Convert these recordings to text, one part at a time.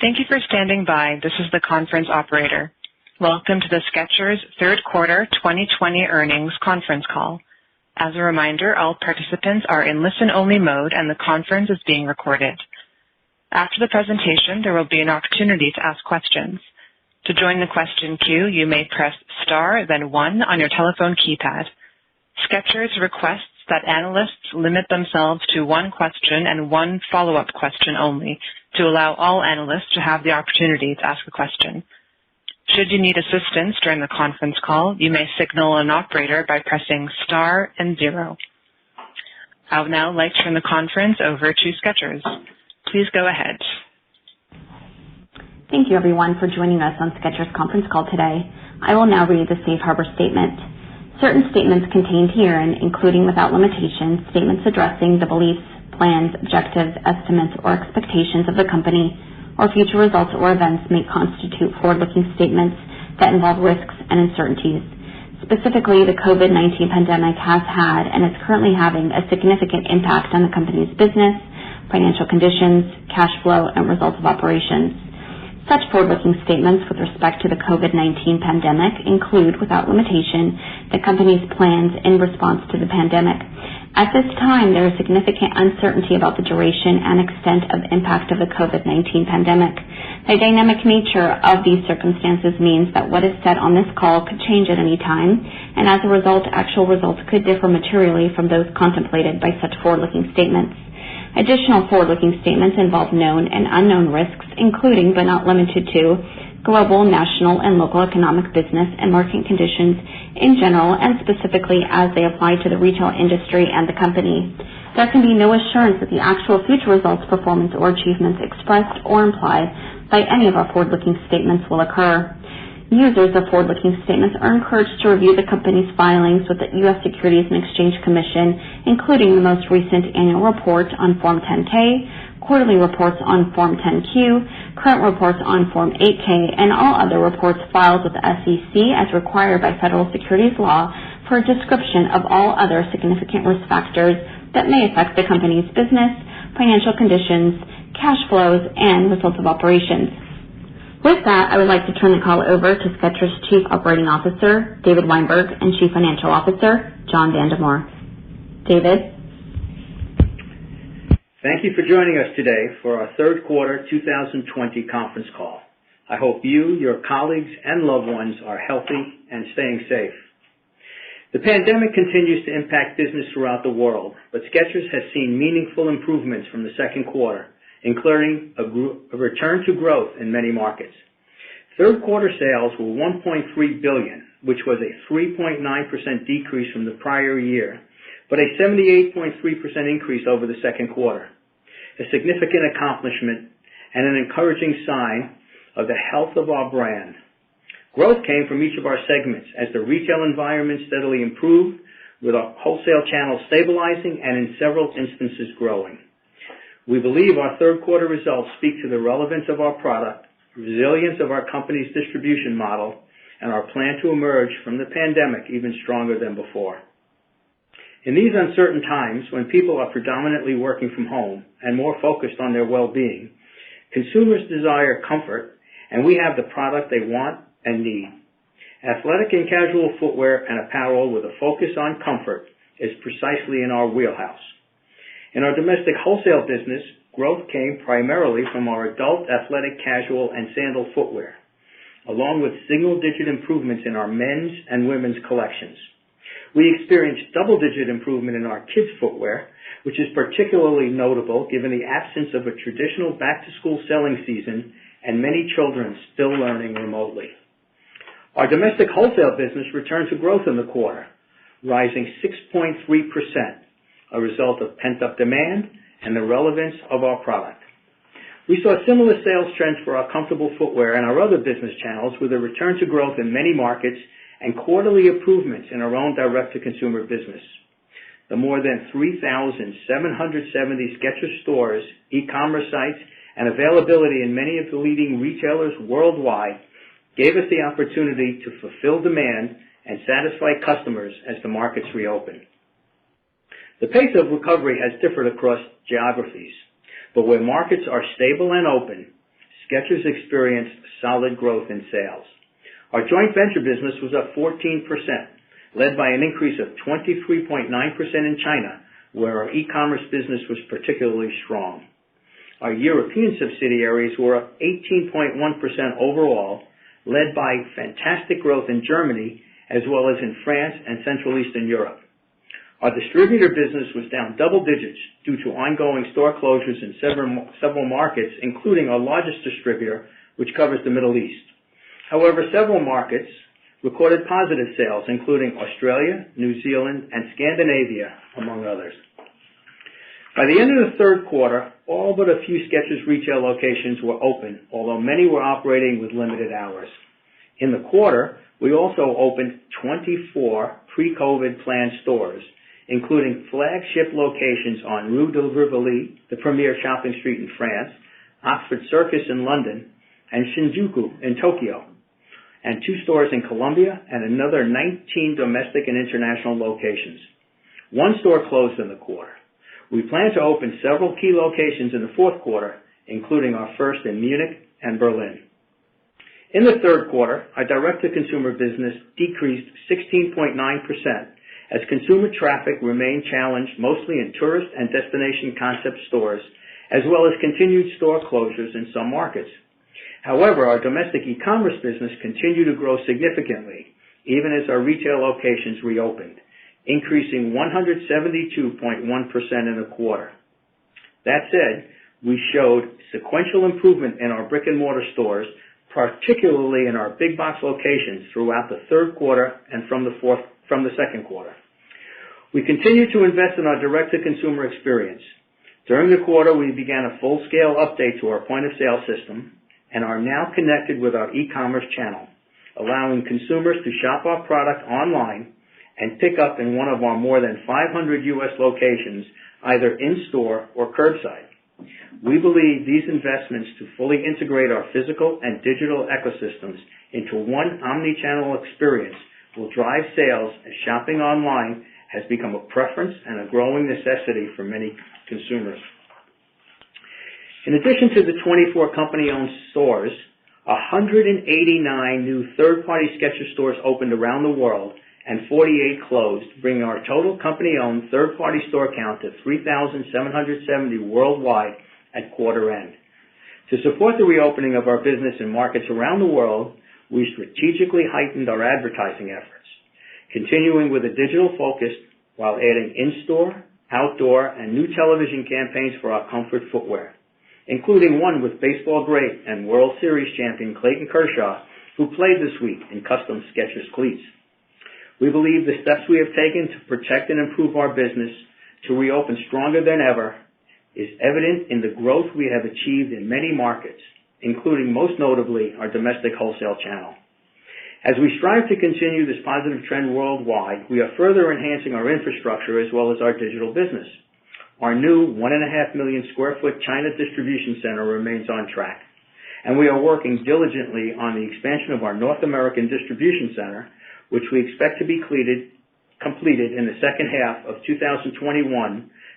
Thank you for standing by. This is the conference operator. Welcome to the Skechers third quarter 2020 earnings conference call. As a reminder, all participants are in listen-only mode and the conference is being recorded. After the presentation, there will be an opportunity to ask questions. To join the question queue, you may press star, then 1 on your telephone keypad. Skechers requests that analysts limit themselves to one question and one follow-up question only to allow all analysts to have the opportunity to ask a question. Should you need assistance during the conference call, you may signal an operator by pressing star and 0. I would now like to turn the conference over to Skechers. Please go ahead. Thank you, everyone, for joining us on Skechers conference call today. I will now read the Safe Harbor Statement. Certain statements contained herein, including without limitation, statements addressing the beliefs, plans, objectives, estimates, or expectations of the company or future results or events may constitute forward-looking statements that involve risks and uncertainties. Specifically, the COVID-19 pandemic has had and is currently having a significant impact on the company's business, financial conditions, cash flow, and results of operations. Such forward-looking statements with respect to the COVID-19 pandemic include, without limitation, the company's plans in response to the pandemic. At this time, there is significant uncertainty about the duration and extent of impact of the COVID-19 pandemic. The dynamic nature of these circumstances means that what is said on this call could change at any time, and as a result, actual results could differ materially from those contemplated by such forward-looking statements. Additional forward-looking statements involve known and unknown risks, including but not limited to global, national, and local economic business and market conditions in general and specifically as they apply to the retail industry and the company. There can be no assurance that the actual future results, performance, or achievements expressed or implied by any of our forward-looking statements will occur. Users of forward-looking statements are encouraged to review the company's filings with the U.S. Securities and Exchange Commission, including the most recent annual report on Form 10-K, quarterly reports on Form 10-Q, current reports on Form 8-K, and all other reports filed with the SEC as required by federal securities law for a description of all other significant risk factors that may affect the company's business, financial conditions, cash flows, and results of operations. With that, I would like to turn the call over to Skechers Chief Operating Officer, David Weinberg, and Chief Financial Officer, John Vandemore. David? Thank you for joining us today for our third quarter 2020 conference call. I hope you, your colleagues, and loved ones are healthy and staying safe. The pandemic continues to impact business throughout the world, but Skechers has seen meaningful improvements from the second quarter, including a return to growth in many markets. Third quarter sales were $1.3 billion, which was a 3.9% decrease from the prior year, but a 78.3% increase over the second quarter. A significant accomplishment and an encouraging sign of the health of our brand. Growth came from each of our segments as the retail environment steadily improved, with our wholesale channel stabilizing and in several instances growing. We believe our third quarter results speak to the relevance of our product, resilience of our company's distribution model, and our plan to emerge from the pandemic even stronger than before. In these uncertain times, when people are predominantly working from home and more focused on their well-being, consumers desire comfort, and we have the product they want and need. Athletic and casual footwear and apparel with a focus on comfort is precisely in our wheelhouse. In our domestic wholesale business, growth came primarily from our adult athletic casual and sandal footwear, along with single-digit improvements in our men's and women's collections. We experienced double-digit improvement in our kids' footwear, which is particularly notable given the absence of a traditional back-to-school selling season and many children still learning remotely. Our domestic wholesale business returned to growth in the quarter, rising 6.3%, a result of pent-up demand and the relevance of our product. We saw similar sales trends for our comfortable footwear and our other business channels, with a return to growth in many markets and quarterly improvements in our own direct-to-consumer business. The more than 3,770 Skechers stores, e-commerce sites, and availability in many of the leading retailers worldwide gave us the opportunity to fulfill demand and satisfy customers as the markets reopen. The pace of recovery has differed across geographies, but where markets are stable and open, Skechers experienced solid growth in sales. Our joint venture business was up 14%, led by an increase of 23.9% in China, where our e-commerce business was particularly strong. Our European subsidiaries were up 18.1% overall, led by fantastic growth in Germany, as well as in France and Central Eastern Europe. Our distributor business was down double digits due to ongoing store closures in several markets, including our largest distributor, which covers the Middle East. However, several markets recorded positive sales, including Australia, New Zealand, and Scandinavia, among others. By the end of the third quarter, all but a few Skechers retail locations were open, although many were operating with limited hours. In the quarter, we also opened 24 pre-COVID planned stores, including flagship locations on Rue de Rivoli, the premier shopping street in France, Oxford Circus in London, and Shinjuku in Tokyo, and 2 stores in Colombia and another 19 domestic and international locations. 1 store closed in the quarter. We plan to open several key locations in the fourth quarter, including our first in Munich and Berlin. In the third quarter, our direct-to-consumer business decreased 16.9% as consumer traffic remained challenged mostly in tourist and destination concept stores, as well as continued store closures in some markets. However, our domestic e-commerce business continued to grow significantly, even as our retail locations reopened, increasing 172.1% in the quarter. That said, we showed sequential improvement in our brick-and-mortar stores, particularly in our big box locations throughout the third quarter and from the second quarter. We continue to invest in our direct-to-consumer experience. During the quarter, we began a full-scale update to our point-of-sale system and are now connected with our e-commerce channel, allowing consumers to shop our product online and pick up in one of our more than 500 U.S. locations, either in-store or curbside. We believe these investments to fully integrate our physical and digital ecosystems into one omni-channel experience will drive sales, as shopping online has become a preference and a growing necessity for many consumers. In addition to the 24 company-owned stores, 189 new third-party Skechers stores opened around the world and 48 closed, bringing our total company-owned third-party store count to 3,770 worldwide at quarter end. To support the reopening of our business in markets around the world, we strategically heightened our advertising efforts, continuing with a digital focus while adding in-store, outdoor, and new television campaigns for our comfort footwear, including one with baseball great and World Series champion Clayton Kershaw, who played this week in custom Skechers cleats. We believe the steps we have taken to protect and improve our business to reopen stronger than ever is evident in the growth we have achieved in many markets, including most notably our domestic wholesale channel. As we strive to continue this positive trend worldwide, we are further enhancing our infrastructure as well as our digital business. Our new 1.5 million square foot China distribution center remains on track, and we are working diligently on the expansion of our North American distribution center, which we expect to be completed in the second half of 2021,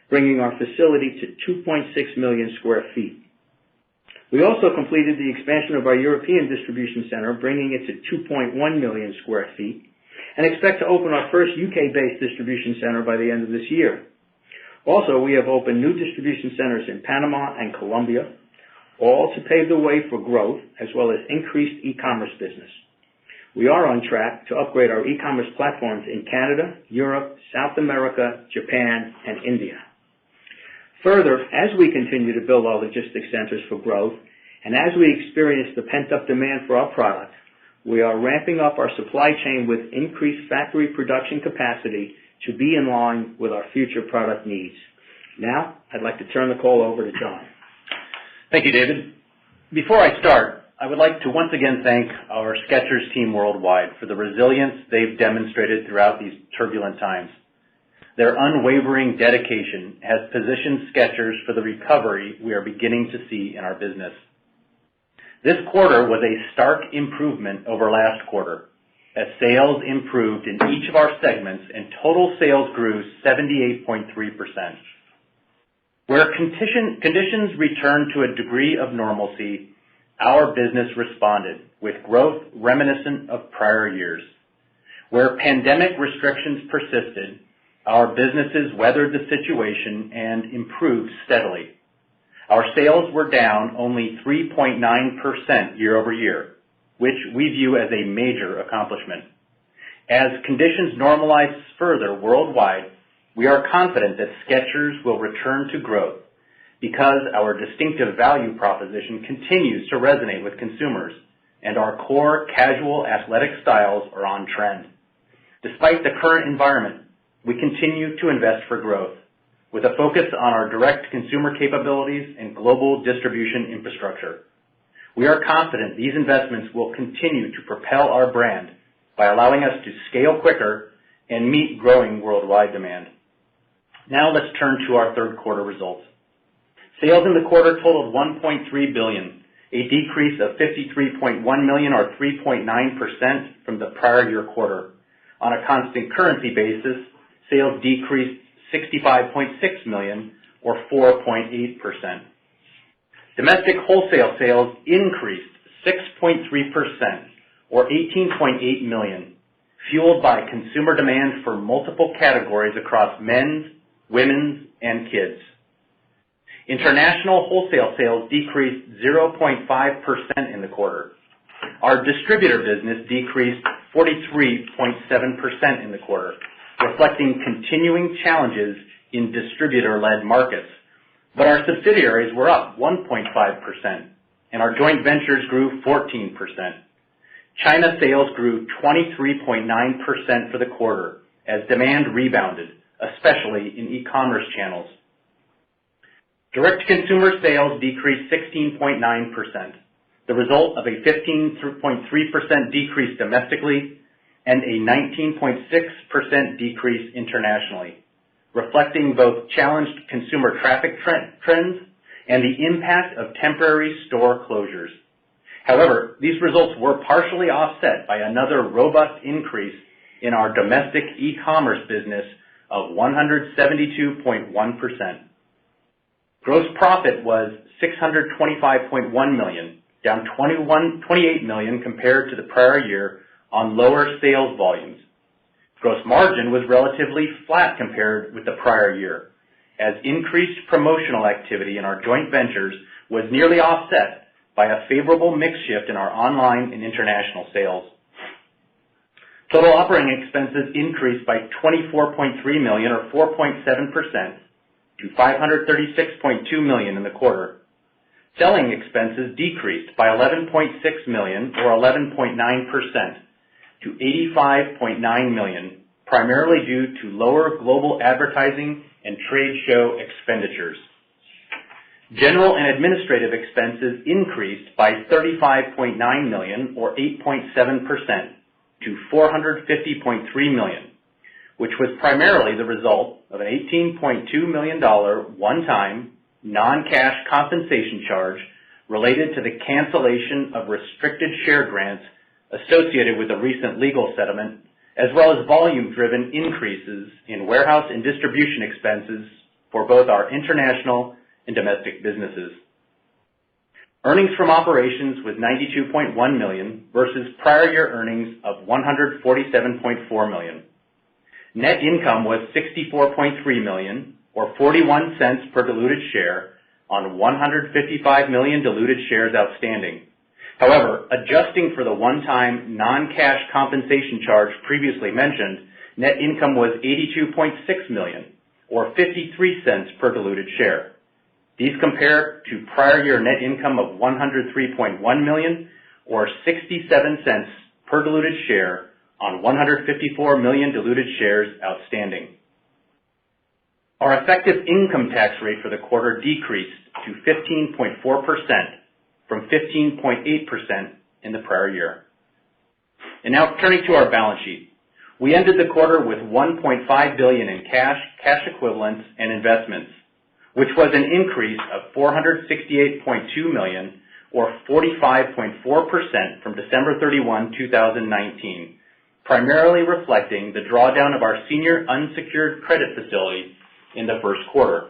bringing our facility to 2.6 million square feet. We also completed the expansion of our European distribution center, bringing it to 2.1 million square feet, and expect to open our first UK-based distribution center by the end of this year. Also, we have opened new distribution centers in Panama and Colombia, all to pave the way for growth as well as increased e-commerce business. We are on track to upgrade our e-commerce platforms in Canada, Europe, South America, Japan, and India. Further, as we continue to build our logistics centers for growth, and as we experience the pent-up demand for our product, we are ramping up our supply chain with increased factory production capacity to be in line with our future product needs. Now, I'd like to turn the call over to John. Thank you, David. Before I start, I would like to once again thank our Skechers team worldwide for the resilience they've demonstrated throughout these turbulent times. Their unwavering dedication has positioned Skechers for the recovery we are beginning to see in our business. This quarter was a stark improvement over last quarter, as sales improved in each of our segments and total sales grew 78.3%. Where conditions return to a degree of normalcy, our business responded with growth reminiscent of prior years. Where pandemic restrictions persisted, our businesses weathered the situation and improved steadily. Our sales were down only 3.9% year over year, which we view as a major accomplishment. As conditions normalize further worldwide, we are confident that Skechers will return to growth because our distinctive value proposition continues to resonate with consumers and our core casual athletic styles are on trend. Despite the current environment, we continue to invest for growth with a focus on our direct consumer capabilities and global distribution infrastructure. We are confident these investments will continue to propel our brand by allowing us to scale quicker and meet growing worldwide demand. Now let's turn to our third quarter results. Sales in the quarter totaled $1.3 billion, a decrease of $53.1 million or 3.9% from the prior year quarter. On a constant currency basis, sales decreased $65.6 million or 4.8%. Domestic wholesale sales increased 6.3% or $18.8 million, fueled by consumer demand for multiple categories across men's, women's, and kids. International wholesale sales decreased 0.5% in the quarter. Our distributor business decreased 43.7% in the quarter, reflecting continuing challenges in distributor-led markets. But our subsidiaries were up 1.5%, and our joint ventures grew 14%. China sales grew 23.9% for the quarter as demand rebounded, especially in e-commerce channels. Direct-to-consumer sales decreased 16.9%, the result of a 15.3% decrease domestically and a 19.6% decrease internationally, reflecting both challenged consumer traffic trends and the impact of temporary store closures. However, these results were partially offset by another robust increase in our domestic e-commerce business of 172.1%. Gross profit was $625.1 million, down $28 million compared to the prior year on lower sales volumes. Gross margin was relatively flat compared with the prior year, as increased promotional activity in our joint ventures was nearly offset by a favorable mix shift in our online and international sales. Total operating expenses increased by $24.3 million or 4.7% to $536.2 million in the quarter. Selling expenses decreased by $11.6 million or 11.9% to $85.9 million, primarily due to lower global advertising and trade show expenditures. General and administrative expenses increased by $35.9 million or 8.7% to $450.3 million, which was primarily the result of an $18.2 million one-time non-cash compensation charge related to the cancellation of restricted share grants associated with the recent legal settlement, as well as volume-driven increases in warehouse and distribution expenses for both our international and domestic businesses. Earnings from operations was $92.1 million versus prior year earnings of $147.4 million. Net income was $64.3 million, or 41 cents per diluted share on 155 million diluted shares outstanding. However, adjusting for the one-time non-cash compensation charge previously mentioned, net income was $82.6 million, or 53 cents per diluted share. These compare to prior year net income of $103.1 million, or 67 cents per diluted share on 154 million diluted shares outstanding. Our effective income tax rate for the quarter decreased to 15.4% from 15.8% in the prior year. And now turning to our balance sheet. We ended the quarter with $1.5 billion in cash equivalents, and investments, which was an increase of $468.2 million, or 45.4% from December 31, 2019, primarily reflecting the drawdown of our senior unsecured credit facility in the first quarter.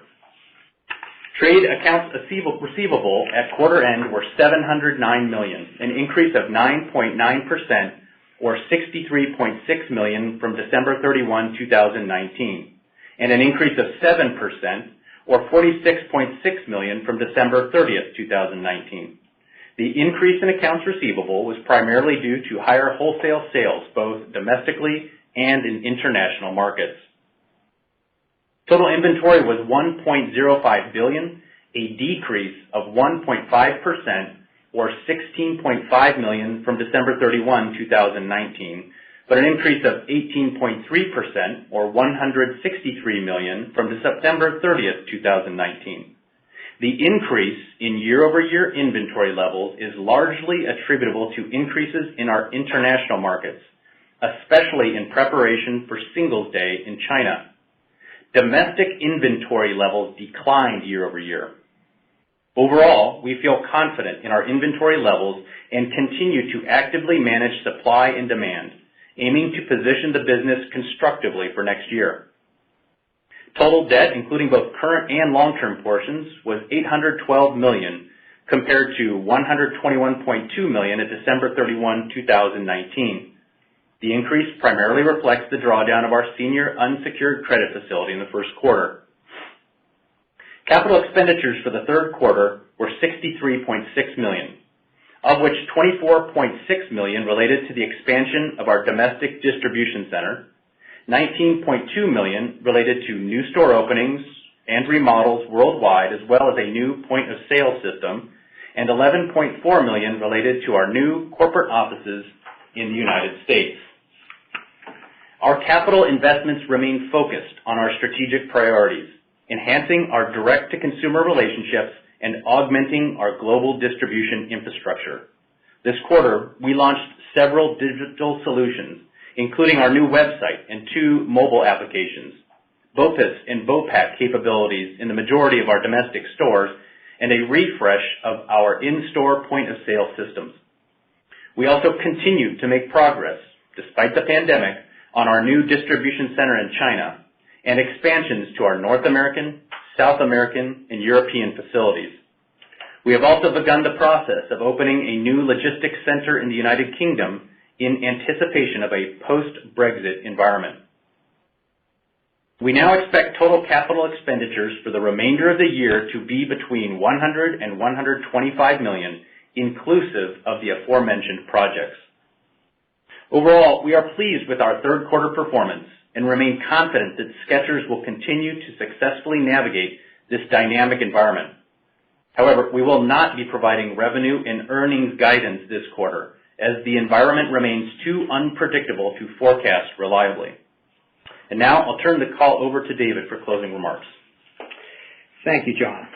Trade accounts receivable at quarter end were $709 million, an increase of 9.9% or $63.6 million from December 31, 2019, and an increase of 7% or $46.6 million from December 30th, 2019. The increase in accounts receivable was primarily due to higher wholesale sales, both domestically and in international markets. Total inventory was $1.05 billion, a decrease of 1.5% or $16.5 million from December 31, 2019, but an increase of 18.3% or $163 million from September 30th, 2019. The increase in year-over-year inventory levels is largely attributable to increases in our international markets, especially in preparation for Singles' Day in China. Domestic inventory levels declined year-over-year. Overall, we feel confident in our inventory levels and continue to actively manage supply and demand, aiming to position the business constructively for next year. Total debt, including both current and long-term portions, was $812 million, compared to $121.2 million at December 31, 2019. The increase primarily reflects the drawdown of our senior unsecured credit facility in the first quarter. Capital expenditures for the third quarter were $63.6 million, of which $24.6 million related to the expansion of our domestic distribution center, $19.2 million related to new store openings and remodels worldwide, as well as a new point-of-sale system, and $11.4 million related to our new corporate offices in the United States. Our capital investments remain focused on our strategic priorities, enhancing our direct-to-consumer relationships and augmenting our global distribution infrastructure. This quarter, we launched several digital solutions, including our new website and 2 mobile applications, BOPIS and BOPAC capabilities in the majority of our domestic stores, and a refresh of our in-store point-of-sale systems. We also continue to make progress, despite the pandemic, on our new distribution center in China and expansions to our North American, South American, and European facilities. We have also begun the process of opening a new logistics center in the United Kingdom in anticipation of a post-Brexit environment. We now expect total capital expenditures for the remainder of the year to be between $100 and $125 million, inclusive of the aforementioned projects. Overall, we are pleased with our third quarter performance and remain confident that Skechers will continue to successfully navigate this dynamic environment. However, we will not be providing revenue and earnings guidance this quarter, as the environment remains too unpredictable to forecast reliably. And now I'll turn the call over to David for closing remarks. Thank you, John.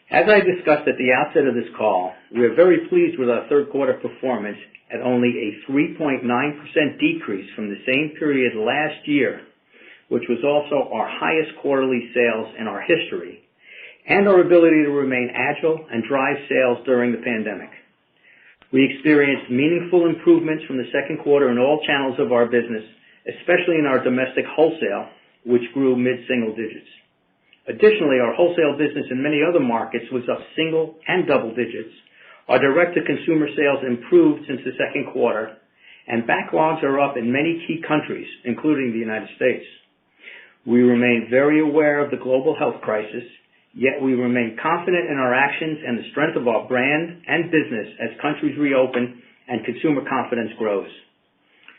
As I discussed at the outset of this call, we are very pleased with our third quarter performance at only a 3.9% decrease from the same period last year, which was also our highest quarterly sales in our history, and our ability to remain agile and drive sales during the pandemic. We experienced meaningful improvements from the second quarter in all channels of our business, especially in our domestic wholesale, which grew mid-single digits. Additionally, our wholesale business in many other markets was up single and double digits. Our direct-to-consumer sales improved since the second quarter, and backlogs are up in many key countries, including the United States. We remain very aware of the global health crisis, yet we remain confident in our actions and the strength of our brand and business as countries reopen and consumer confidence grows.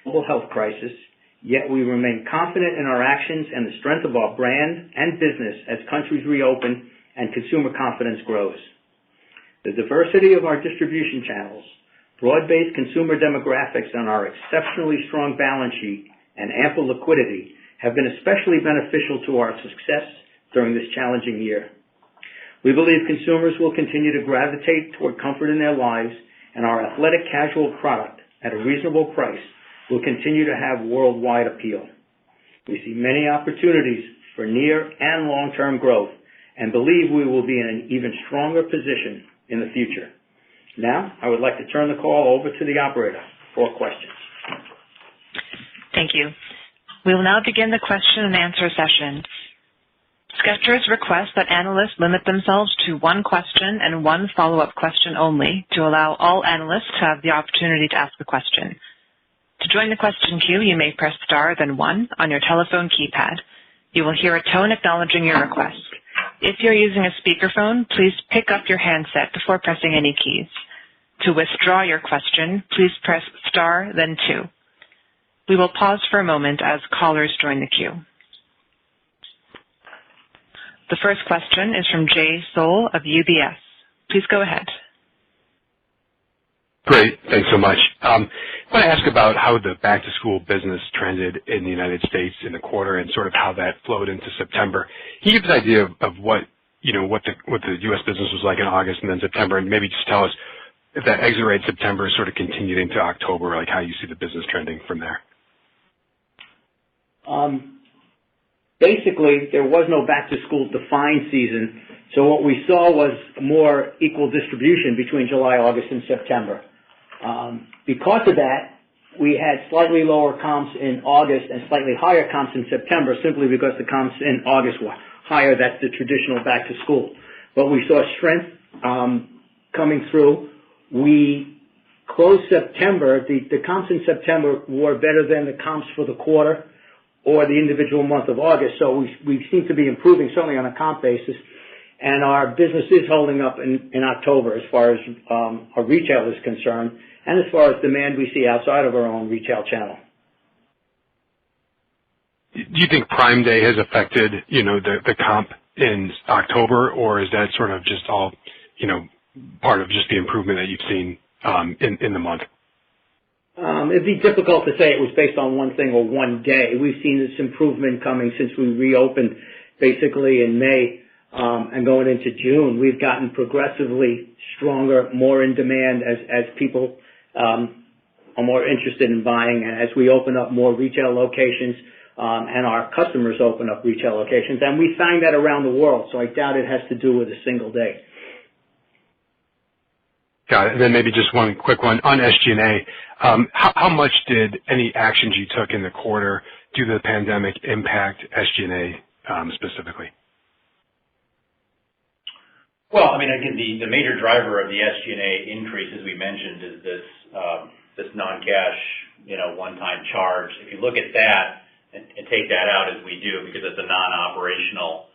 Global health crisis, yet we remain confident in our actions and the strength of our brand and business as countries reopen and consumer confidence grows. The diversity of our distribution channels, broad-based consumer demographics, and our exceptionally strong balance sheet and ample liquidity have been especially beneficial to our success during this challenging year. We believe consumers will continue to gravitate toward comfort in their lives, and our athletic casual product at a reasonable price will continue to have worldwide appeal. We see many opportunities for near and long-term growth and believe we will be in an even stronger position in the future. Now, I would like to turn the call over to the operator for questions. Thank you. We will now begin the question and answer session. Skechers requests that analysts limit themselves to one question and one follow-up question only to allow all analysts to have the opportunity to ask a question. To join the question queue, you may press star then 1 on your telephone keypad. You will hear a tone acknowledging your request. If you're using a speakerphone, please pick up your handset before pressing any keys. To withdraw your question, please press star then 2. We will pause for a moment as callers join the queue. The first question is from Jay Sole of UBS. Please go ahead. Great. Thanks so much. I want to ask about how the back-to-school business trended in the United States in the quarter and sort of how that flowed into September. Can you give us an idea of what the U.S. business was like in August and then September, and maybe just tell us if that exit rate September sort of continued into October, like how you see the business trending from there? Basically, there was no back-to-school defined season, so what we saw was more equal distribution between July, August, and September. Because of that, we had slightly lower comps in August and slightly higher comps in September, simply because the comps in August were higher. That's the traditional back-to-school. But we saw strength coming through. We closed September. The comps in September were better than the comps for the quarter or the individual month of August. So we seem to be improving, certainly on a comp basis. And our business is holding up in October as far as our retail is concerned, and as far as demand we see outside of our own retail channel. Do you think Prime Day has affected, the comp in October, or is that sort of just all, part of just the improvement that you've seen in the month? It'd be difficult to say it was based on one thing or one day. We've seen this improvement coming since we reopened basically in May and going into June. We've gotten progressively stronger, more in demand as people are more interested in buying, and as we open up more retail locations and our customers open up retail locations. And we find that around the world, so I doubt it has to do with a single day. Got it. And then maybe just one quick one on SG&A. How much did any actions you took in the quarter due to the pandemic impact SG&A specifically? Well, again, the major driver of the SG&A increase, as we mentioned, is this non-cash, one-time charge. If you look at that and take that out as we do, because it's a non-operational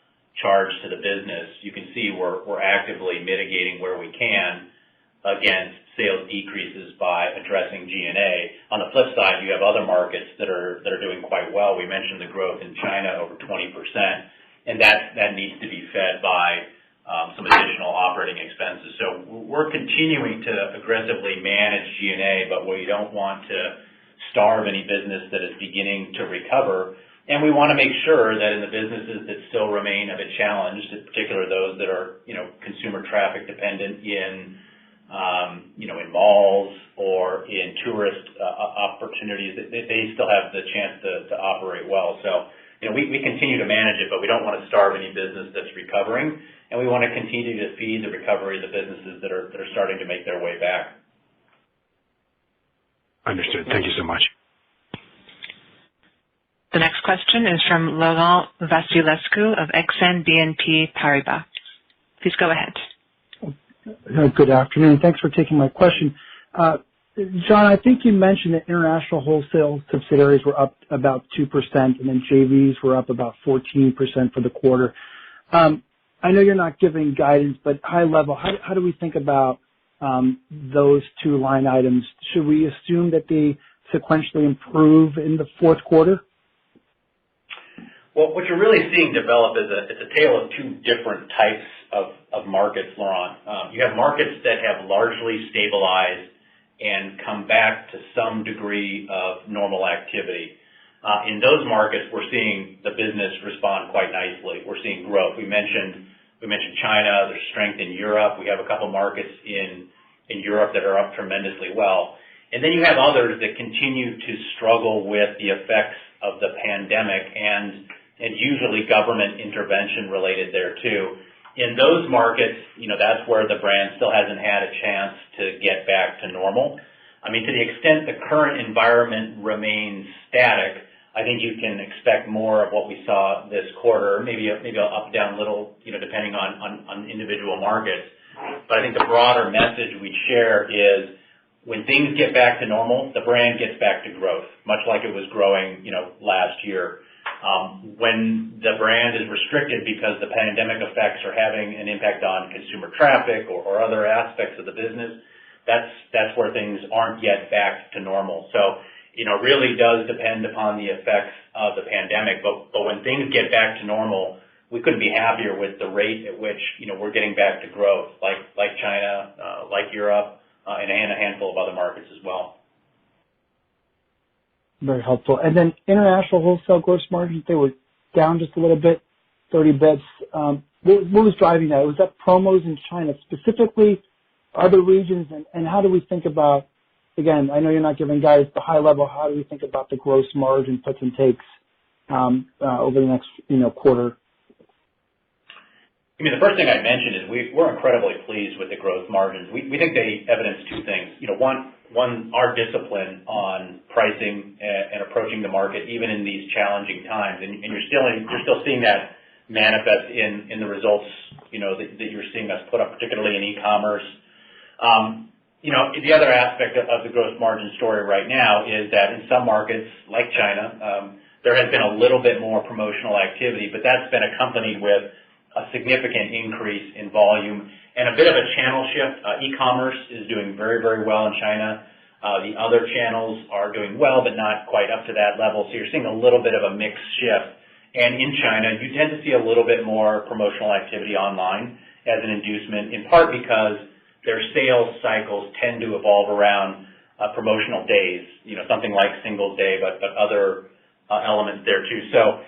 charge to the business, you can see we're actively mitigating where we can against sales decreases by addressing G&A. On the flip side, you have other markets that are doing quite well. We mentioned the growth in China over 20%, and that needs to be fed by some additional operating expenses. So we're continuing to aggressively manage G&A, but we don't want to starve any business that is beginning to recover. And we want to make sure that in the businesses that still remain a bit challenged, in particular those that are, consumer traffic dependent in malls or in tourist opportunities, they still have the chance to operate well. So, we continue to manage it, but we don't want to starve any business that's recovering, and we want to continue to feed the recovery of the businesses that are starting to make their way back. Understood. Thank you so much. The next question is from Laurent Vasilescu of Exane BNP Paribas. Please go ahead. Good afternoon. Thanks for taking my question. John, I think you mentioned that international wholesale subsidiaries were up about 2%, and then JVs were up about 14% for the quarter. I know you're not giving guidance, but high level, how do we think about those two line items? Should we assume that they sequentially improve in the fourth quarter? Well, what you're really seeing develop is a tale of two different types of markets, Laurent. You have markets that have largely stabilized and come back to some degree of normal activity. In those markets, we're seeing the business respond quite nicely. We're seeing growth. We mentioned China. There's strength in Europe. We have a couple markets in Europe that are up tremendously well. And then you have others that continue to struggle with the effects of the pandemic and usually government intervention related there too. In those markets, that's where the brand still hasn't had a chance to get back to normal. To the extent the current environment remains static, I think you can expect more of what we saw this quarter, maybe a up, down little, depending on individual markets. But I think the broader message we'd share is when things get back to normal, the brand gets back to growth, much like it was growing, last year. When the brand is restricted because the pandemic effects are having an impact on consumer traffic or other aspects of the business, that's where things aren't yet back to normal. So, it really does depend upon the effects of the pandemic. But when things get back to normal, we couldn't be happier with the rate at which, we're getting back to growth, like China, like Europe, and a handful of other markets as well. Very helpful. And then international wholesale gross margins, they were down just a little bit, 30 bits. What was driving that? Was that promos in China specifically, other regions, and how do we think about, again, I know you're not giving guys the high level, how do we think about the gross margin puts and takes over the next, quarter? The first thing I'd mention is we're incredibly pleased with the gross margins. We think they evidence two things. One, our discipline on pricing and approaching the market even in these challenging times, and you're still seeing that manifest in the results that you're seeing us put up, particularly in e-commerce. The other aspect of the gross margin story right now is that in some markets like China, there has been a little bit more promotional activity, but that's been accompanied with a significant increase in volume and a bit of a channel shift. E-commerce is doing very, very well in China. The other channels are doing well, but not quite up to that level. So you're seeing a little bit of a mix shift. And in China, you tend to see a little bit more promotional activity online as an inducement, in part because their sales cycles tend to evolve around promotional days, something like Singles Day, but other elements there too. So,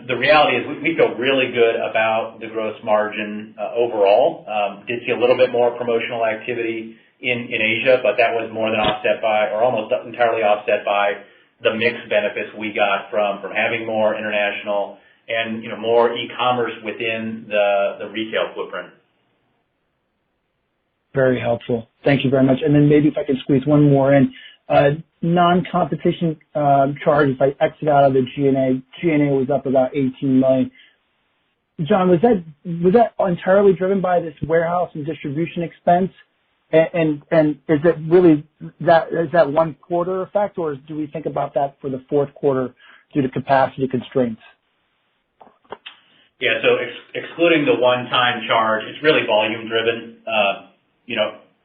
the reality is we feel really good about the gross margin overall. Did see a little bit more promotional activity in Asia, but that was more than offset by, or almost entirely offset by, the mix benefits we got from having more international and more e-commerce within the retail footprint. Very helpful. Thank you very much. And then maybe if I could squeeze one more in. Non-competition charges, I exit out of the G&A. G&A was up about $18 million. John, was that entirely driven by this warehouse and distribution expense? And is it really that one quarter effect, or do we think about that for the fourth quarter due to capacity constraints? Yeah, so excluding the one-time charge, it's really volume driven.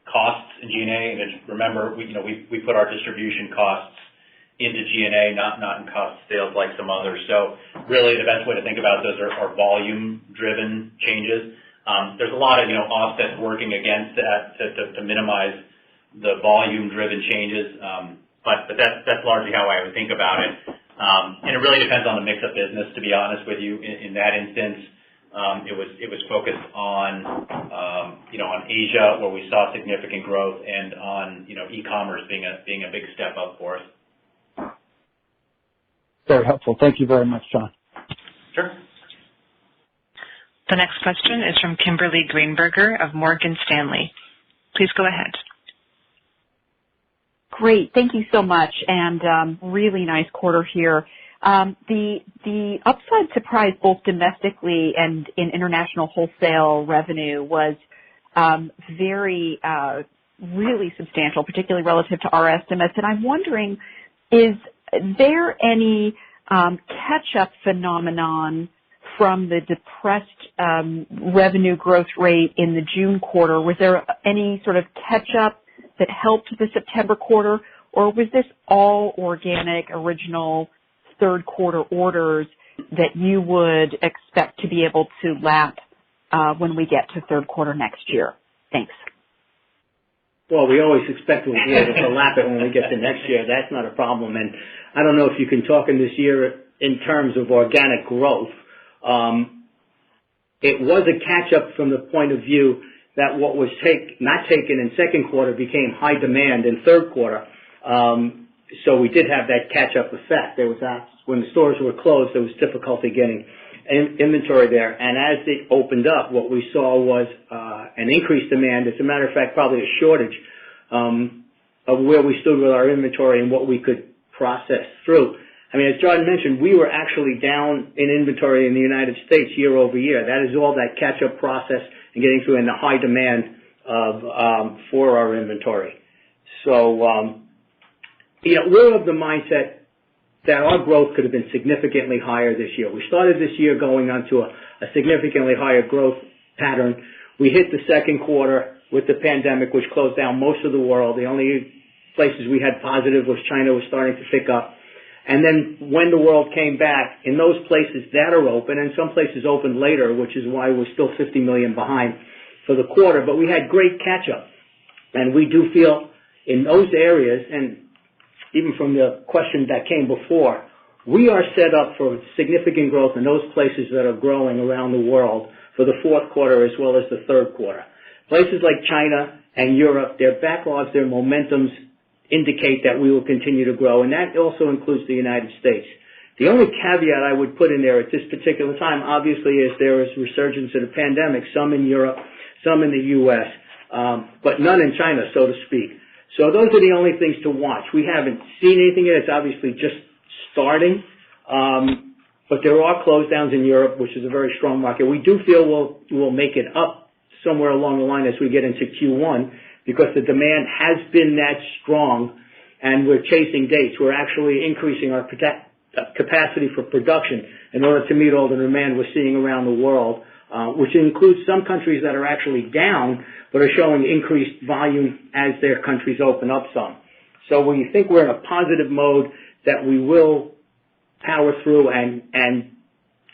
Costs in G&A, and remember, we put our distribution costs into G&A, not in cost of sales like some others. So really, the best way to think about those are volume-driven changes. There's a lot of offsets working against that to minimize the volume-driven changes, but that's largely how I would think about it. And it really depends on the mix of business, to be honest with you. In that instance, it was focused on Asia, where we saw significant growth, and on e-commerce being a big step up for us. Very helpful. Thank you very much, John. Sure. The next question is from Kimberly Greenberger of Morgan Stanley. Please go ahead. Great. Thank you so much, and really nice quarter here. The upside surprise both domestically and in international wholesale revenue was really substantial, particularly relative to our estimates. And I'm wondering, is there any catch-up phenomenon from the depressed revenue growth rate in the June quarter? Was there any sort of catch-up that helped the September quarter, or was this all organic, original third quarter orders that you would expect to be able to lap when we get to third quarter next year? Thanks. Well, we always expect we'll be able to lap it when we get to next year. That's not a problem. And I don't know if you can talk in this year in terms of organic growth. It was a catch-up from the point of view that what was not taken in second quarter became high demand in third quarter. So we did have that catch-up effect. When the stores were closed, there was difficulty getting inventory there. And as it opened up, what we saw was an increased demand. As a matter of fact, probably a shortage of where we stood with our inventory and what we could process through. I mean, as John mentioned, we were actually down in inventory in the United States year over year. That is all that catch-up process and getting through in the high demand for our inventory. So, we're of the mindset that our growth could have been significantly higher this year. We started this year going onto a significantly higher growth pattern. We hit the second quarter with the pandemic, which closed down most of the world. The only places we had positive was China was starting to pick up. And then when the world came back, in those places that are open, and some places opened later, which is why we're still $50 million behind for the quarter, but we had great catch-up. And we do feel in those areas, and even from the question that came before, we are set up for significant growth in those places that are growing around the world for the fourth quarter as well as the third quarter. Places like China and Europe, their backlogs, their momentums indicate that we will continue to grow, and that also includes the United States. The only caveat I would put in there at this particular time, obviously, is there is resurgence of the pandemic, some in Europe, some in the U.S., but none in China, so to speak. So those are the only things to watch. We haven't seen anything yet. It's obviously just starting, but there are close downs in Europe, which is a very strong market. We do feel we'll make it up somewhere along the line as we get into Q1 because the demand has been that strong, and we're chasing dates. We're actually increasing our capacity for production in order to meet all the demand we're seeing around the world, which includes some countries that are actually down but are showing increased volume as their countries open up some. So we think we're in a positive mode that we will power through, and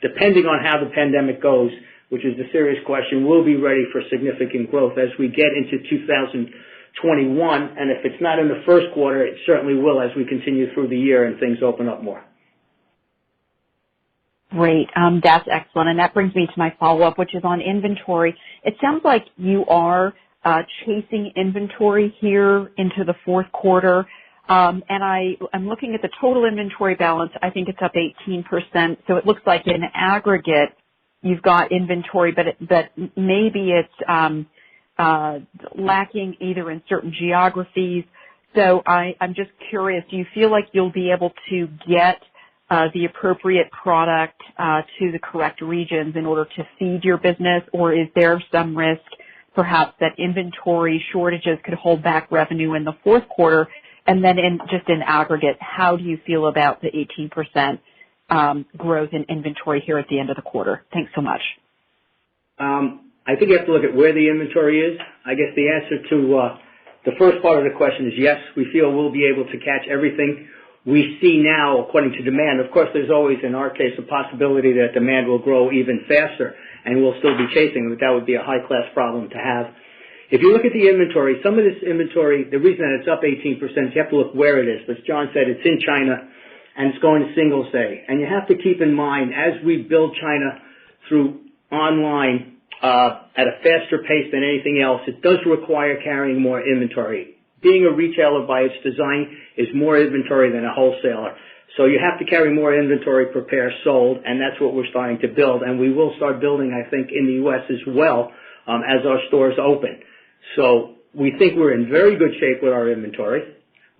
depending on how the pandemic goes, which is the serious question, we'll be ready for significant growth as we get into 2021. And if it's not in the first quarter, it certainly will as we continue through the year and things open up more. Great. That's excellent. And that brings me to my follow-up, which is on inventory. It sounds like you are chasing inventory here into the fourth quarter. And I'm looking at the total inventory balance. I think it's up 18%. So it looks like in aggregate, you've got inventory, but maybe it's lacking either in certain geographies. So I'm just curious, do you feel like you'll be able to get the appropriate product to the correct regions in order to feed your business, or is there some risk perhaps that inventory shortages could hold back revenue in the fourth quarter? And then in aggregate, how do you feel about the 18% growth in inventory here at the end of the quarter? Thanks so much. I think you have to look at where the inventory is. I guess the answer to the first part of the question is yes, we feel we'll be able to catch everything we see now according to demand. Of course, there's always, in our case, a possibility that demand will grow even faster and we'll still be chasing, but that would be a high-class problem to have. If you look at the inventory, some of this inventory, the reason that it's up 18%, you have to look where it is. As John said, it's in China, and it's going to Singles Day. And you have to keep in mind, as we build China through online at a faster pace than anything else, it does require carrying more inventory. Being a retailer by its design is more inventory than a wholesaler. So you have to carry more inventory per pair sold, and that's what we're starting to build. And we will start building, I think, in the U.S. as well as our stores open. So we think we're in very good shape with our inventory.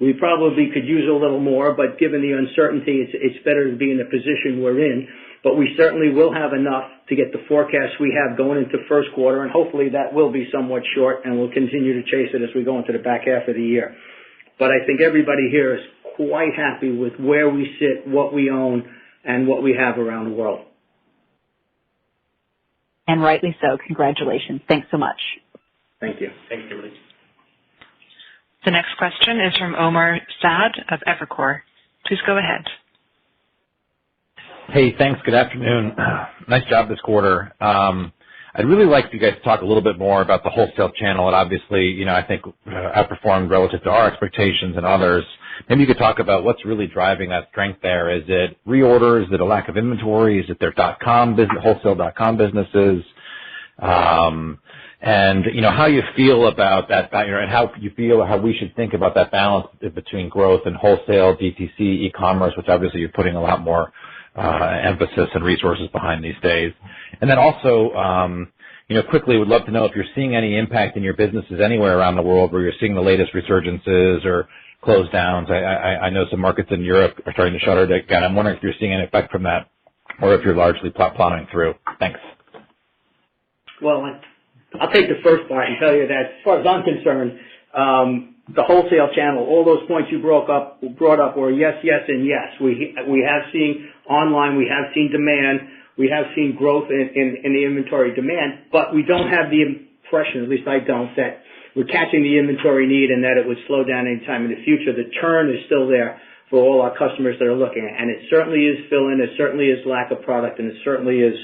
We probably could use a little more, but given the uncertainty, it's better to be in the position we're in. But we certainly will have enough to get the forecast we have going into first quarter, and hopefully that will be somewhat short, and we'll continue to chase it as we go into the back half of the year. But I think everybody here is quite happy with where we sit, what we own, and what we have around the world. And rightly so. Congratulations. Thanks so much. Thank you. Thanks, Kimberly. The next question is from Omar Saad of Evercore. Please go ahead. Hey, thanks. Good afternoon. Nice job this quarter. I'd really like you guys to talk a little bit more about the wholesale channel. It obviously, I think outperformed relative to our expectations and others. Maybe you could talk about what's really driving that strength there. Is it reorders? Is it a lack of inventory? Is it their .com business, wholesale.com businesses? And how you feel about that, and how we should think about that balance between growth and wholesale, DTC, e-commerce, which obviously you're putting a lot more emphasis and resources behind these days. And then also, quickly would love to know if you're seeing any impact in your businesses anywhere around the world where you're seeing the latest resurgences or close downs. I know some markets in Europe are starting to shutter again. I'm wondering if you're seeing an effect from that or if you're largely plowing through. Thanks. Well, I'll take the first part and tell you that as far as I'm concerned, the wholesale channel, all those points you brought up were yes, yes, and yes. We have seen online, we have seen demand, we have seen growth in the inventory demand, but we don't have the impression, at least I don't, that we're catching the inventory need and that it would slow down any time in the future. The turn is still there for all our customers that are looking at, and it certainly is fill-in, it certainly is lack of product, and it certainly is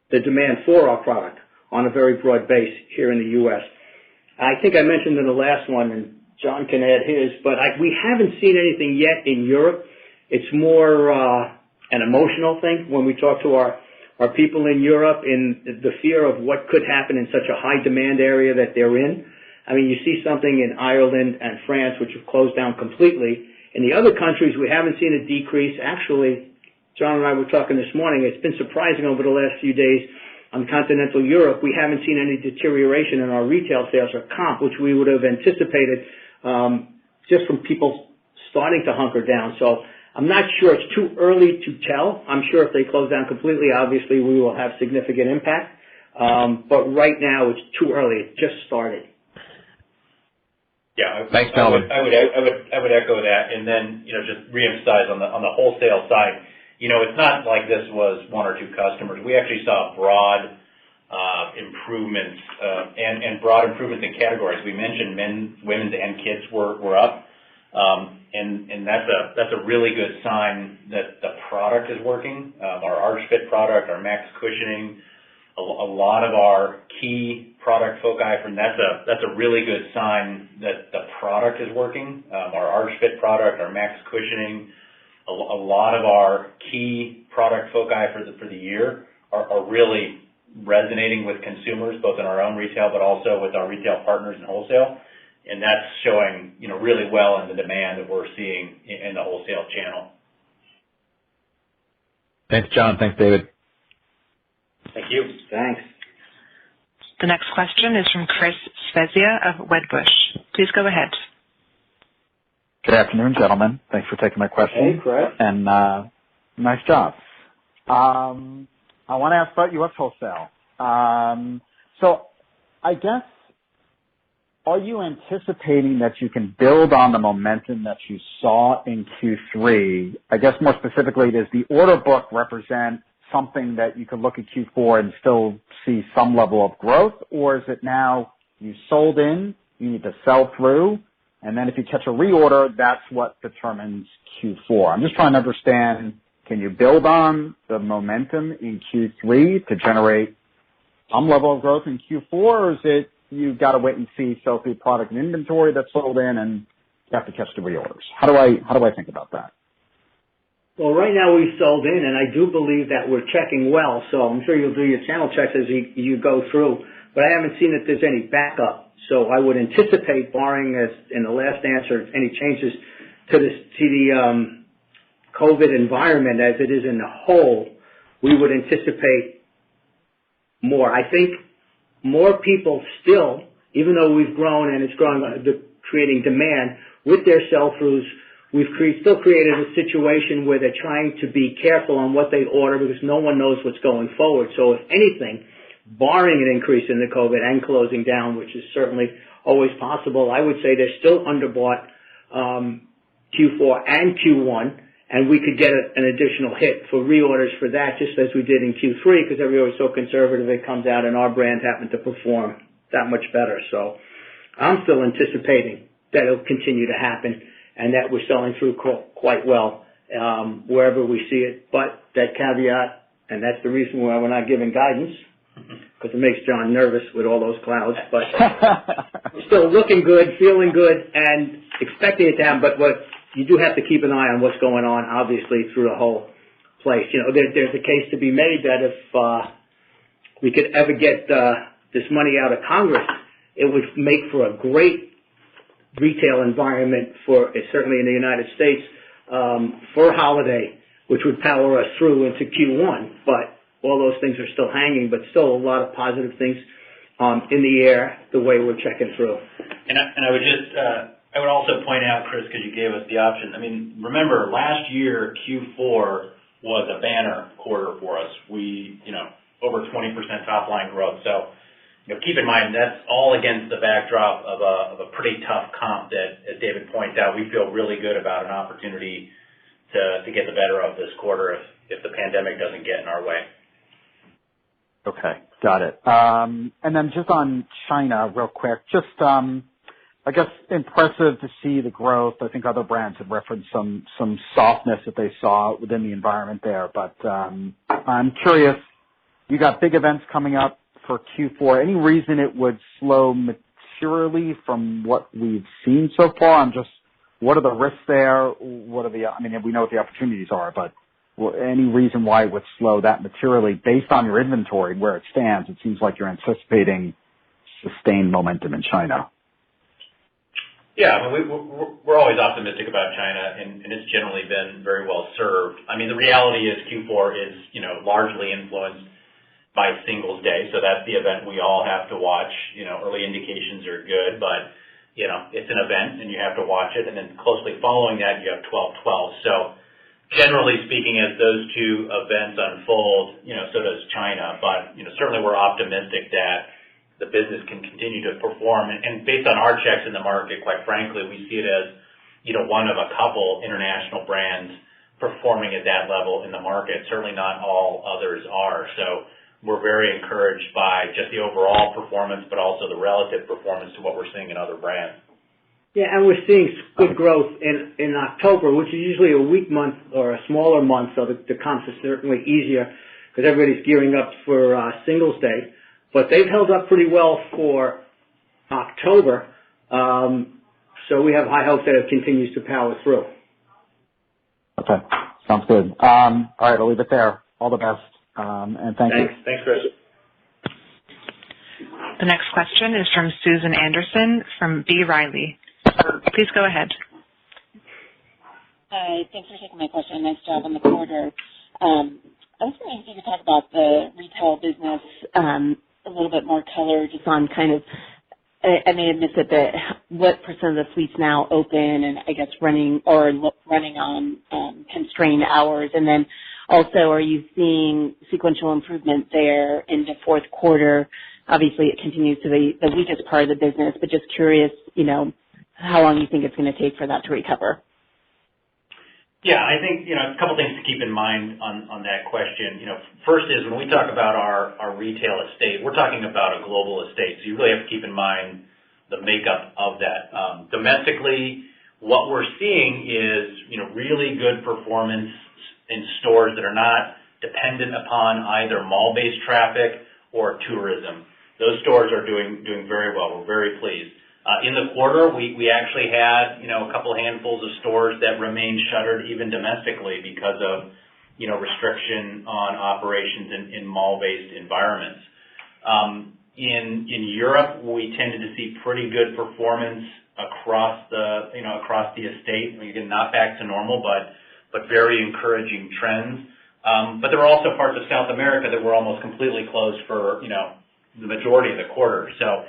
the demand for our product on a very broad base here in the U.S. I think I mentioned in the last one, and John can add his, but we haven't seen anything yet in Europe. It's more an emotional thing when we talk to our people in Europe in the fear of what could happen in such a high demand area that they're in. I mean, you see something in Ireland and France, which have closed down completely. In the other countries, we haven't seen a decrease. Actually, John and I were talking this morning. It's been surprising over the last few days on continental Europe. We haven't seen any deterioration in our retail sales or comp, which we would have anticipated just from people starting to hunker down. So I'm not sure. It's too early to tell. I'm sure if they close down completely, obviously we will have significant impact. But right now it's too early. It just started. Yeah, thanks, Calvin. I would echo that, and then just reemphasize on the wholesale side. It's not like this was one or two customers. We actually saw broad improvements and broad improvements in categories. We mentioned men's, women's, and kids were up, and that's a really good sign that the product is working. Our Arch Fit product, our Max cushioning, a lot of our key product foci from that's a really good sign that the product is working. Our Arch Fit product, our Max cushioning, a lot of our key product foci for the year are really resonating with consumers, both in our own retail but also with our retail partners in wholesale, and that's showing really well in the demand that we're seeing in the wholesale channel. Thanks, John. Thanks, David. Thank you. Thanks. The next question is from Chris Svezia of Wedbush. Please go ahead. Good afternoon, gentlemen. Thanks for taking my question. Hey, Chris. And nice job. I want to ask about U.S. wholesale. So I guess, are you anticipating that you can build on the momentum that you saw in Q3? I guess more specifically, does the order book represent something that you could look at Q4 and still see some level of growth? Or is it now you sold in, you need to sell through, and then if you catch a reorder, that's what determines Q4? I'm just trying to understand, can you build on the momentum in Q3 to generate some level of growth in Q4, or is it you've got to wait and see sell through product and inventory that's sold in and you have to catch the reorders? How do I think about that? Well, right now we've sold in, and I do believe that we're checking well, so I'm sure you'll do your channel checks as you go through, but I haven't seen that there's any backup. So I would anticipate, barring, as in the last answer, any changes to the COVID environment as it is in the whole, we would anticipate more. I think more people still, even though we've grown and it's growing, creating demand with their sell-throughs, we've still created a situation where they're trying to be careful on what they order because no one knows what's going forward. So if anything, barring an increase in the COVID and closing down, which is certainly always possible, I would say they're still underbought Q4 and Q1, and we could get an additional hit for reorders for that, just as we did in Q3, because everybody was so conservative it comes out and our brand happened to perform that much better. So I'm still anticipating that it'll continue to happen and that we're selling through quite well wherever we see it. But that caveat, and that's the reason why we're not giving guidance, because it makes John nervous with all those clouds, but we're still looking good, feeling good, and expecting it to happen. But what you do have to keep an eye on what's going on, obviously, through the whole place. There's a case to be made that if we could ever get this money out of Congress, it would make for a great retail environment for, certainly in the United States, for holiday, which would power us through into Q1. But all those things are still hanging, but still a lot of positive things in the air the way we're checking through. And I would just, I would also point out, Chris, because you gave us the option. I mean, remember last year Q4 was a banner quarter for us. We, over 20% top line growth. So, keep in mind that's all against the backdrop of a pretty tough comp that, as David pointed out, we feel really good about an opportunity to get the better of this quarter if the pandemic doesn't get in our way. Okay, got it. And then just on China real quick, just, I guess impressive to see the growth. I think other brands have referenced some softness that they saw within the environment there, but, I'm curious, you got big events coming up for Q4. Any reason it would slow materially from what we've seen so far? What are the risks there? We know what the opportunities are, but any reason why it would slow that materially based on your inventory and where it stands? It seems like you're anticipating sustained momentum in China. Yeah, we're always optimistic about China, and it's generally been very well served. I mean, the reality is Q4 is, largely influenced by Singles Day, so that's the event we all have to watch. Early indications are good, but, it's an event and you have to watch it, and then closely following that you have 12/12. So generally speaking, as those two events unfold, so does China, but, certainly we're optimistic that the business can continue to perform. And based on our checks in the market, quite frankly, we see it as, one of a couple international brands performing at that level in the market. Certainly not all others are. So we're very encouraged by just the overall performance, but also the relative performance to what we're seeing in other brands. Yeah, and we're seeing good growth in October, which is usually a weak month or a smaller month, so the comps are certainly easier because everybody's gearing up for Singles Day. But they've held up pretty well for October, so we have high hopes that it continues to power through. Okay, sounds good. All right, I'll leave it there. All the best, and thank you. Thanks, Chris. The next question is from Susan Anderson from B. Riley. Please go ahead. Hi, thanks for taking my question. Nice job on the quarter. I was wondering if you could talk about the retail business, a little bit more color just on kind of, I may have missed it, but what % of the fleet's now open and I guess running on constrained hours? And then also, are you seeing sequential improvement there into fourth quarter? Obviously, it continues to be the weakest part of the business, but just curious, how long you think it's going to take for that to recover? Yeah, I think, a couple things to keep in mind on that question. First is when we talk about our retail estate, we're talking about a global estate. So you really have to keep in mind the makeup of that. Domestically, what we're seeing is, really good performance in stores that are not dependent upon either mall-based traffic or tourism. Those stores are doing very well. We're very pleased. In the quarter, we actually had, a couple handfuls of stores that remained shuttered even domestically because of, restriction on operations in mall-based environments. In Europe, we tended to see pretty good performance across the estate. Again, not back to normal, but very encouraging trends. But there were also parts of South America that were almost completely closed for, the majority of the quarter. So,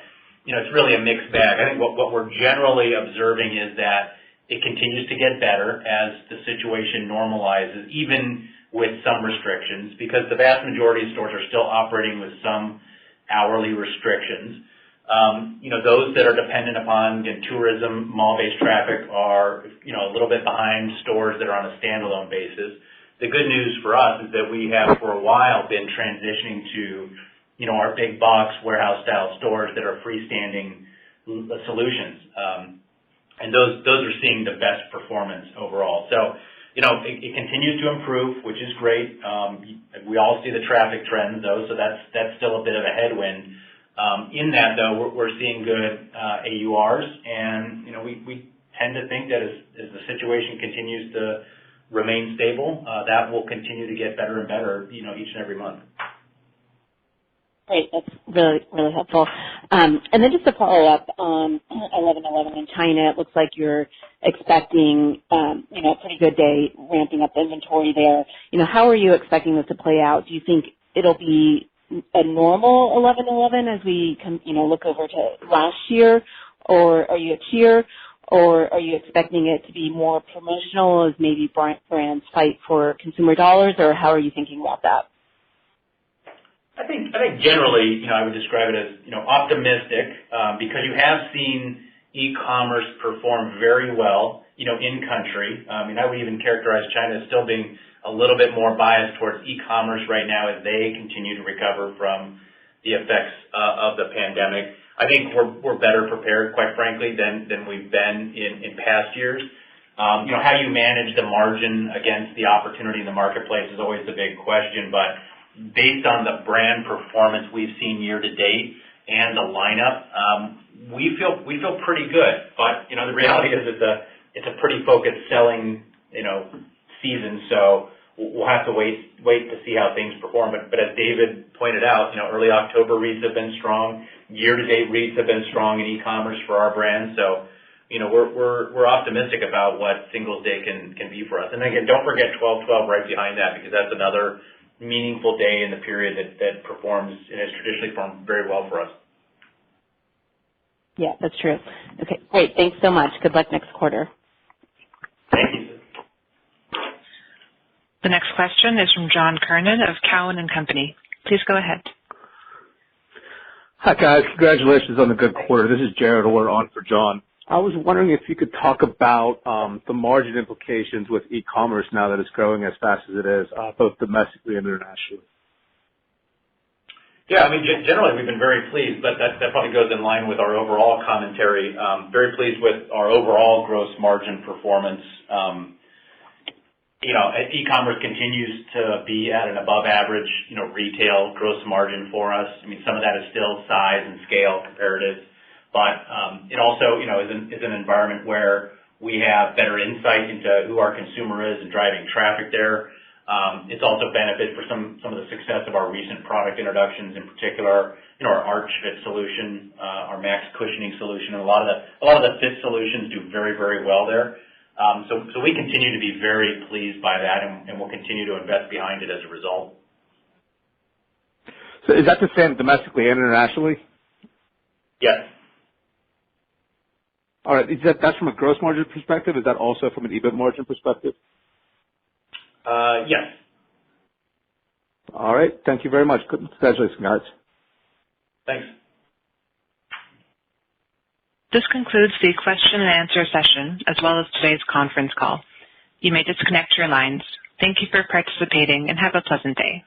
it's really a mixed bag. I think what we're generally observing is that it continues to get better as the situation normalizes, even with some restrictions, because the vast majority of stores are still operating with some hourly restrictions. Those that are dependent upon tourism, mall-based traffic are, a little bit behind stores that are on a standalone basis. The good news for us is that we have for a while been transitioning to our big box warehouse style stores that are freestanding solutions. And those are seeing the best performance overall. So, it continues to improve, which is great. We all see the traffic trends though, so that's still a bit of a headwind. In that though, we're seeing good AURs, and we tend to think that as the situation continues to remain stable, that will continue to get better and better, each and every month. Great, that's really, really helpful. And then just to follow up on 11/11 in China, it looks like you're expecting, a pretty good day ramping up inventory there. How are you expecting this to play out? Do you think it'll be a normal 11/11 as we look over to last year, or are you expecting it to be more promotional as maybe brands fight for consumer dollars, or how are you thinking about that? I think generally, I would describe it as, optimistic, because you have seen e-commerce perform very well, in country. I would even characterize China as still being a little bit more biased towards e-commerce right now as they continue to recover from the effects of the pandemic. I think we're better prepared, quite frankly, than we've been in past years. How you manage the margin against the opportunity in the marketplace is always the big question, but based on the brand performance we've seen year to date and the lineup, we feel pretty good. But the reality is it's a pretty focused selling season, so we'll have to wait to see how things perform. But as David pointed out, early October reads have been strong. Year to date reads have been strong in e-commerce for our brand. So we're optimistic about what Singles Day can be for us. And again, don't forget 12/12 right behind that, because that's another meaningful day in the period that performs and has traditionally performed very well for us. Yeah, that's true. Okay, great. Thanks so much. Good luck next quarter. Thank you. The next question is from John Kernan of Cowen and Company. Please go ahead. Hi, guys. Congratulations on the good quarter. This is Jared Orr on for John. I was wondering if you could talk about the margin implications with e-commerce now that it's growing as fast as it is, both domestically and internationally. Yeah, generally we've been very pleased, but that probably goes in line with our overall commentary. Very pleased with our overall gross margin performance. E-commerce continues to be at an above average, retail gross margin for us. Some of that is still size and scale comparative, but it also, is an environment where we have better insight into who our consumer is and driving traffic there. It's also benefit for some of the success of our recent product introductions, in particular, our Arch Fit solution, our Max cushioning solution, and a lot of the fit solutions do very, very well there. So we continue to be very pleased by that, and we'll continue to invest behind it as a result. So is that the same domestically and internationally? Yes. All right. That's from a gross margin perspective. Is that also from an EBIT margin perspective? Yes. All right. Thank you very much. Congratulations, guys. Thanks. This concludes the question and answer session, as well as today's conference call. You may disconnect your lines. Thank you for participating and have a pleasant day.